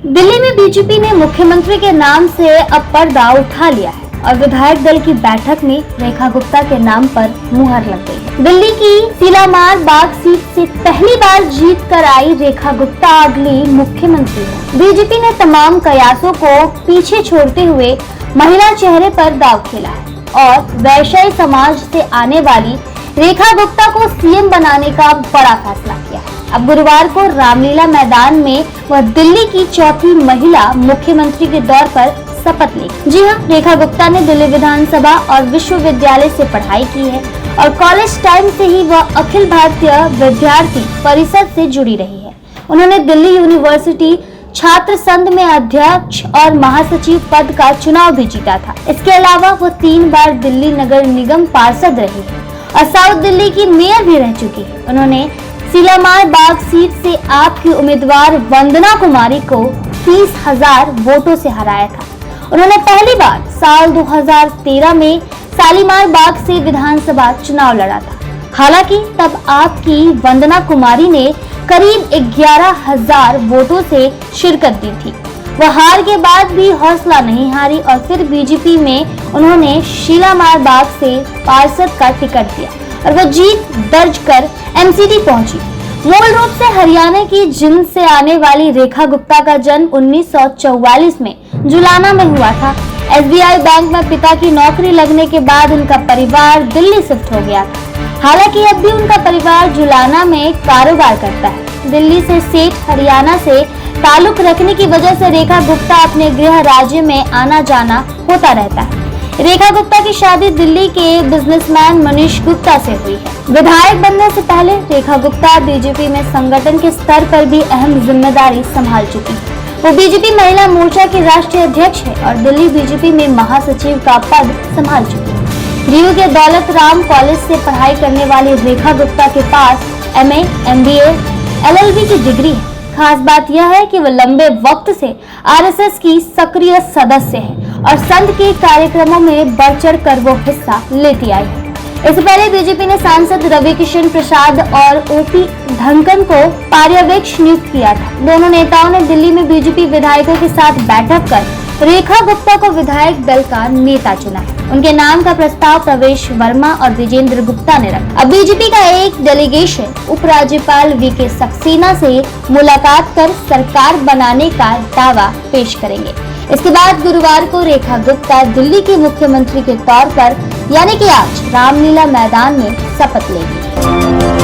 दिल्ली में बीजेपी ने मुख्यमंत्री के नाम से अब पर्दा उठा लिया है और विधायक दल की बैठक में रेखा गुप्ता के नाम पर मुहर लग गई है। दिल्ली की सीलामार बाग सीट से पहली बार जीत कर आई रेखा गुप्ता अगली मुख्यमंत्री है। बीजेपी ने तमाम कयासों को पीछे छोड़ते हुए महिला चेहरे पर दांव खेला है और वैश्य समाज से आने वाली रेखा गुप्ता को सीएम बनाने का बड़ा फैसला किया है। अब गुरुवार को रामलीला मैदान में वह दिल्ली की चौथी महिला मुख्यमंत्री के तौर पर शपथ लेगी। जी हां, रेखा गुप्ता ने दिल्ली विधानसभा और विश्वविद्यालय से पढ़ाई की है और कॉलेज टाइम से ही वह अखिल भारतीय विद्यार्थी परिषद से जुड़ी रही है। उन्होंने दिल्ली यूनिवर्सिटी छात्र संघ में अध्यक्ष और महासचिव पद का चुनाव भी जीता था। इसके अलावा वो 3 बार दिल्ली नगर निगम पार्षद रही है और साउथ दिल्ली की मेयर भी रह चुकी है। उन्होंने सीलामार बाग सीट से आप की उम्मीदवार वंदना कुमारी को 30,000 वोटों से हराया था। उन्होंने पहली बार साल 2013 में शालीमार बाग से विधानसभा चुनाव लड़ा था। हालांकि तब आपकी वंदना कुमारी ने करीब 11,000 वोटों से शिरकत दी थी। वह हार के बाद भी हौसला नहीं हारी और फिर बीजेपी में उन्होंने शालीमार बाग से पार्षद का टिकट दिया और वह जीत दर्ज कर एमसीडी पहुंची। मूल रूप से हरियाणा की जिंद से आने वाली रेखा गुप्ता का जन्म 1944 में जुलाना में हुआ था। एसबीआई बैंक में पिता की नौकरी लगने के बाद उनका परिवार दिल्ली शिफ्ट हो गया था। हालांकि अब भी उनका परिवार जुलाना में कारोबार करता है। दिल्ली से सेठ हरियाणा से ताल्लुक रखने की वजह से रेखा गुप्ता अपने गृह राज्य में आना जाना होता रहता है। रेखा गुप्ता की शादी दिल्ली के बिजनेसमैन मनीष गुप्ता से हुई है। विधायक बनने से पहले रेखा गुप्ता बीजेपी में संगठन के स्तर पर भी अहम जिम्मेदारी संभाल चुकी है। वो बीजेपी महिला मोर्चा की राष्ट्रीय अध्यक्ष है और दिल्ली बीजेपी में महासचिव का पद संभाल चुकी है। डीयू के दौलत राम कॉलेज से पढ़ाई करने वाली रेखा गुप्ता के पास MA, MBA, LLB की डिग्री है। खास बात यह है कि वह लंबे वक्त से आरएसएस की सक्रिय सदस्य है और संघ के कार्यक्रमों में बढ़ चढ़ कर वो हिस्सा लेती आई है। इससे पहले बीजेपी ने सांसद रवि किशन प्रसाद और ओपी धनखड़ को पर्यवेक्षक नियुक्त किया था। दोनों नेताओं ने दिल्ली में बीजेपी विधायकों के साथ बैठक कर रेखा गुप्ता को विधायक दल का नेता चुना है। उनके नाम का प्रस्ताव प्रवेश वर्मा और विजेंद्र गुप्ता ने रखा। अब बीजेपी का एक डेलीगेशन उपराज्यपाल VK सक्सेना से मुलाकात कर सरकार बनाने का दावा पेश करेंगे। इसके बाद गुरुवार को रेखा गुप्ता दिल्ली की मुख्यमंत्री के तौर पर यानी कि आज रामलीला मैदान में शपथ लेंगी।